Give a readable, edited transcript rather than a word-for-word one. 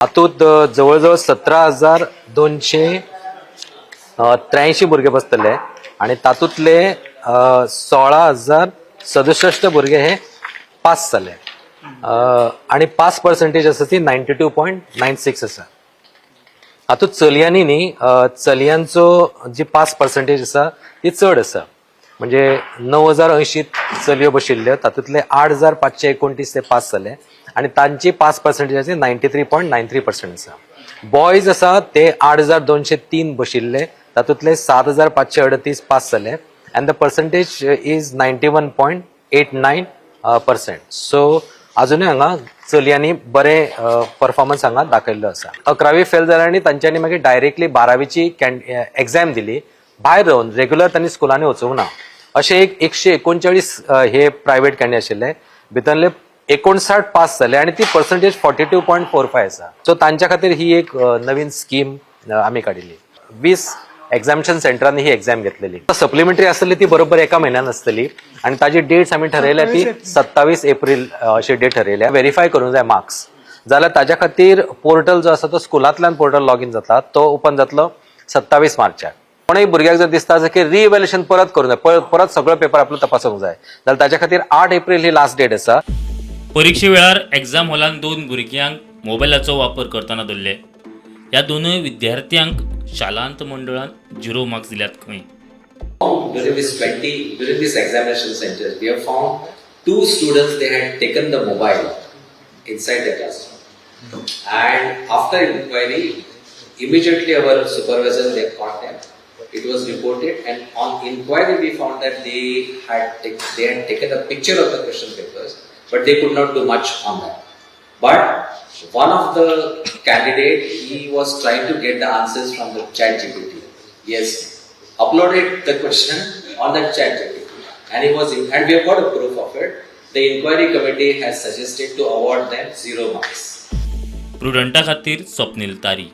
हातूंत जवळजवळ 17,283 भुरगे बसतले आणि तातूंतले 16,067 भुरगे हे पास जाले आणि पास पर्सेंटेज आसा ती 92.96 आसा. हातूंत चलयांनी न्ही चलयांचो जी पास पर्सेंटेज आसा ती चड आसा. म्हणजे 9,080 चलयो बशिल्ल्यो तातूंतले 8,529 ते पास जाले आणि तांची पास पर्सेंटेज 93.93% आसा. बॉयज आसा ते 8,203 बशिल्ले तातूंतले 7,538 पास जाले and the percentage is 91.89%. So अजूनय हांगा चलयांनी बरे परफॉर्मन्स हांगा दाखयल्लो आसा. 11वी फेल जाल्यार आनी तांच्यांनी मागीर डायरेक्टली 12वीची एक्झाम दिली. भायर रावन रेग्युलर तांणी स्कुलांनी वचूंक ना. अशे 139 हे प्रायव्हेट कॅन्डिडेट आशिल्ले भितरले 59 पास जाले आणि ती पर्सेंटेज 42.45 आसा. सो तांच्या खातीर ही एक नवीन स्कीम आमी काडिल्ली. 20 एक्झामिनेशन सेंटरांनी ही एक्झाम घेतलेली. सप्लिमेंटरी आसतली ती बरोबर एका म्हयन्यान आसतली आणि ताजी डेट्स आमी ठरयल्या ती 27 एप्रील अशी डेट ठरयल्या. व्हेरीफाय करूंक जाय मार्क्स जाल्यार ताच्या खातीर पोर्टल जो आसा तो स्कुलांतल्यान पोर्टल लॉगीन जाता तो ओपन जातलो 27 मार्चाक. कोणूय भुरग्याक जर दिसता की रिइव्हॅल्युएशन परत करूंक जाय, परत सगळो पेपर आपलो तपासूंक जाय जाल्यार ताच्या खातीर 8 एप्रील ही लास्ट डेट आसा. परीक्षे वेळार एक्झाम हॉलान 2 भुरग्यांक मोबायलाचो वापर करतना धरले. ह्या दोनूय विद्यार्थ्यांक शालांत मंडळान 0 मार्क्स दिल्यात. खंय during this examination center, we have found 2 students, they had taken the mobile inside the classroom. And after inquiry, immediately our supervisor, they caught them. It was reported, and on inquiry we found that they had taken a picture of the question papers, but they could not do much on that. But one of the candidate, he was trying to get the answers from the ChatGPT. Yes, uploaded the question on that ChatGPT, and and we have got a proof of it. The inquiry committee has suggested to award them 0 marks. प्रुडंटा खातीर स्वप्नील तारी.